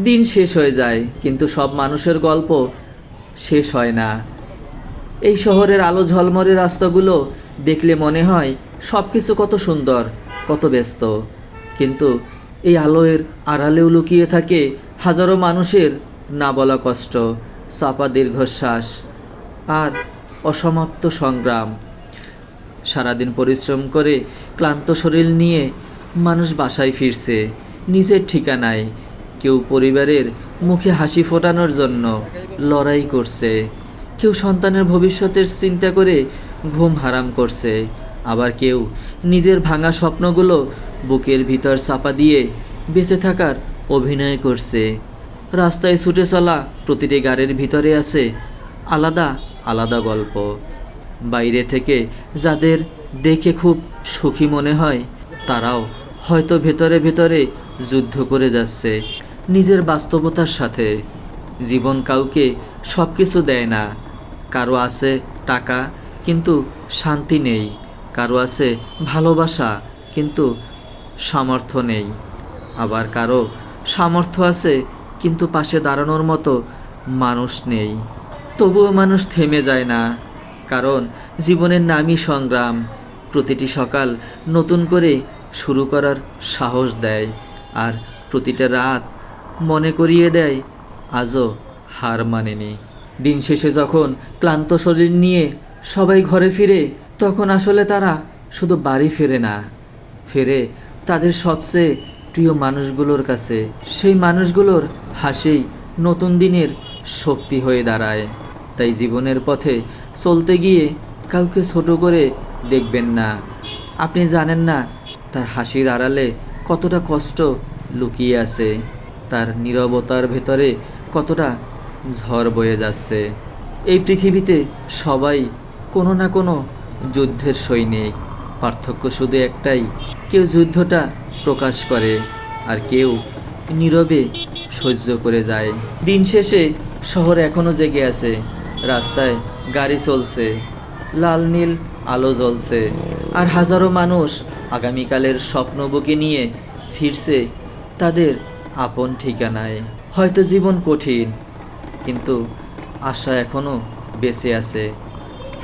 দিন শেষ হয়ে যায়, কিন্তু সব মানুষের গল্প শেষ হয় না। এই শহরের আলো ঝলমলে রাস্তাগুলো দেখলে মনে হয় সব কিছু কত সুন্দর, কত ব্যস্ত। কিন্তু এই আলোর আড়ালেও লুকিয়ে থাকে হাজারো মানুষের না বলা কষ্ট, চাপা দীর্ঘশ্বাস আর অসমাপ্ত সংগ্রাম। সারাদিন পরিশ্রম করে ক্লান্ত শরীর নিয়ে মানুষ বাসায় ফিরছে, নিজের ঠিকানায়। কেউ পরিবারের মুখে হাসি ফোটানোর জন্য লড়াই করছে, কেউ সন্তানের ভবিষ্যতের চিন্তা করে ঘুম হারাম করছে, আবার কেউ নিজের ভাঙা স্বপ্নগুলো বুকের ভিতর চাপা দিয়ে বেঁচে থাকার অভিনয় করছে। রাস্তায় ছুটে চলা প্রতিটি গাড়ির ভিতরে আছে আলাদা আলাদা গল্প। বাইরে থেকে যাদের দেখে খুব সুখী মনে হয়, তারাও হয়তো ভেতরে ভেতরে যুদ্ধ করে যাচ্ছে নিজের বাস্তবতার সাথে। জীবন কাউকে সব কিছু দেয় না। কারো আছে টাকা, কিন্তু শান্তি নেই। কারো আছে ভালোবাসা, কিন্তু সামর্থ্য নেই। আবার কারো সামর্থ্য আছে, কিন্তু পাশে দাঁড়ানোর মতো মানুষ নেই। তবুও মানুষ থেমে যায় না, কারণ জীবনের নামই সংগ্রাম। প্রতিটি সকাল নতুন করে শুরু করার সাহস দেয়, আর প্রতিটা রাত মনে করিয়ে দেয় আজও হার মানেনি। দিন শেষে যখন ক্লান্ত শরীর নিয়ে সবাই ঘরে ফিরে, তখন আসলে তারা শুধু বাড়ি ফেরে না, ফেরে তাদের সবচেয়ে প্রিয় মানুষগুলোর কাছে। সেই মানুষগুলোর হাসিই নতুন দিনের শক্তি হয়ে দাঁড়ায়। তাই জীবনের পথে চলতে গিয়ে কাউকে ছোট করে দেখবেন না। আপনি জানেন না তার হাসির আড়ালে কতটা কষ্ট লুকিয়ে আছে, তার নীরবতার ভেতরে কতটা ঝড় বয়ে যাচ্ছে। এই পৃথিবীতে সবাই কোনো না কোনো যুদ্ধের সৈনিক। পার্থক্য শুধু একটাই, কেউ যুদ্ধটা প্রকাশ করে আর কেউ নীরবে সহ্য করে যায়। দিন শেষে শহর এখনও জেগে আছে, রাস্তায় গাড়ি চলছে, লাল নীল আলো জ্বলছে, আর হাজারো মানুষ আগামীকালের স্বপ্ন বুকে নিয়ে ফিরছে তাদের আপন ঠিকানায়। হয়তো জীবন কঠিন, কিন্তু আশা এখনও বেঁচে আছে।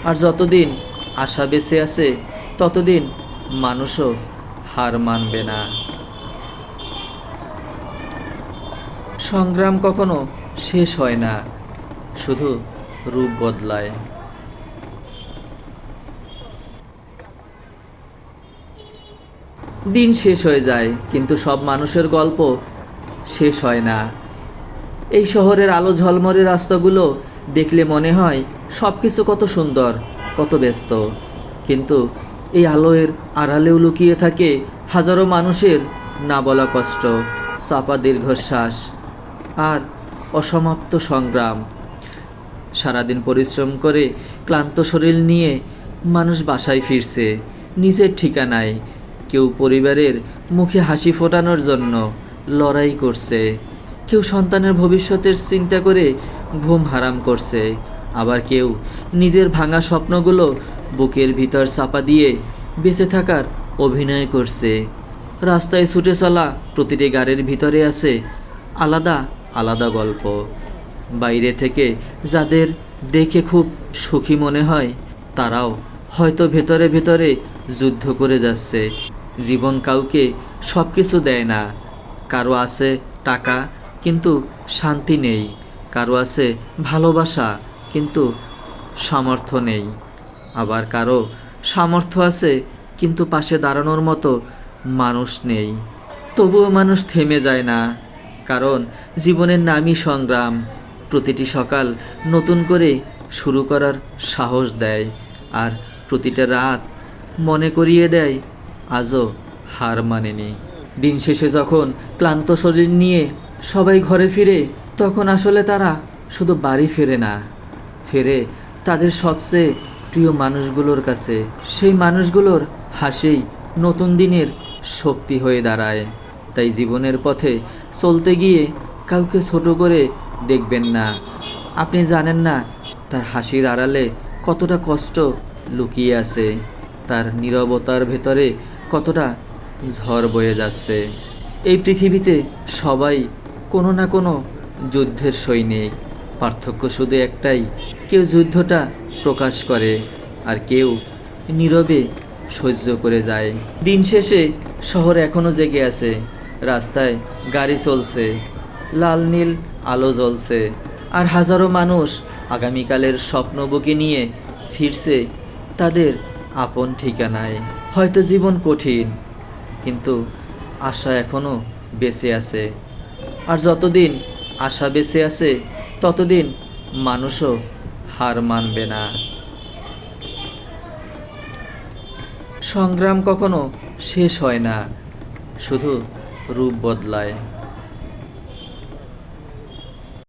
আর যতদিন আশা বেঁচে আছে, ততদিন মানুষও হার মানবে না। সংগ্রাম কখনো শেষ হয় না, শুধু রূপ বদলায়। দিন শেষ হয়ে যায়, কিন্তু সব মানুষের গল্প শেষ হয় না। এই শহরের আলো ঝলমলে রাস্তাগুলো দেখলে মনে হয় সব কিছু কত সুন্দর, কত ব্যস্ত। কিন্তু এই আলোর আড়ালেও লুকিয়ে থাকে হাজারো মানুষের না বলা কষ্ট, চাপা দীর্ঘশ্বাস আর অসমাপ্ত সংগ্রাম। সারাদিন পরিশ্রম করে ক্লান্ত শরীর নিয়ে মানুষ বাসায় ফিরছে, নিজের ঠিকানায়। কেউ পরিবারের মুখে হাসি ফোটানোর জন্য লড়াই করছে, কেউ সন্তানের ভবিষ্যতের চিন্তা করে ঘুম হারাম করছে, আবার কেউ নিজের ভাঙা স্বপ্নগুলো বুকের ভিতর চাপা দিয়ে বেঁচে থাকার অভিনয় করছে। রাস্তায় ছুটে চলা প্রতিটি গাড়ির ভিতরে আছে আলাদা আলাদা গল্প। বাইরে থেকে যাদের দেখে খুব সুখী মনে হয়, তারাও হয়তো ভেতরে ভেতরে যুদ্ধ করে যাচ্ছে। জীবন কাউকে সব কিছু দেয় না। কারো আছে টাকা, কিন্তু শান্তি নেই। কারো আছে ভালোবাসা, কিন্তু সামর্থ্য নেই। আবার কারো সামর্থ্য আছে, কিন্তু পাশে দাঁড়ানোর মতো মানুষ নেই। তবুও মানুষ থেমে যায় না, কারণ জীবনের নামই সংগ্রাম। প্রতিটি সকাল নতুন করে শুরু করার সাহস দেয়, আর প্রতিটা রাত মনে করিয়ে দেয় আজও হার মানেনি। দিন শেষে যখন ক্লান্ত শরীর নিয়ে সবাই ঘরে ফিরে, তখন আসলে তারা শুধু বাড়ি ফেরে না, ফেরে তাদের সবচেয়ে প্রিয় মানুষগুলোর কাছে। সেই মানুষগুলোর হাসিই নতুন দিনের শক্তি হয়ে দাঁড়ায়। তাই জীবনের পথে চলতে গিয়ে কাউকে ছোট করে দেখবেন না। আপনি জানেন না তার হাসির আড়ালে কতটা কষ্ট লুকিয়ে আছে, তার নীরবতার ভেতরে কতটা ঝড় বয়ে যাচ্ছে। এই পৃথিবীতে সবাই কোনো না কোনো যুদ্ধের সৈনিক। পার্থক্য শুধু একটাই, কেউ যুদ্ধটা প্রকাশ করে আর কেউ নীরবে সহ্য করে যায়। দিন শেষে শহর এখনও জেগে আছে, রাস্তায় গাড়ি চলছে, লাল নীল আলো জ্বলছে, আর হাজারো মানুষ আগামীকালের স্বপ্ন বুকে নিয়ে ফিরছে তাদের আপন ঠিকানায়। হয়তো জীবন কঠিন, কিন্তু আশা এখনও বেঁচে আছে, আর যতদিন আশা বেঁচে আছে ততদিন মানুষও হার মানবে না। সংগ্রাম কখনো শেষ হয় না, শুধু রূপ বদলায়।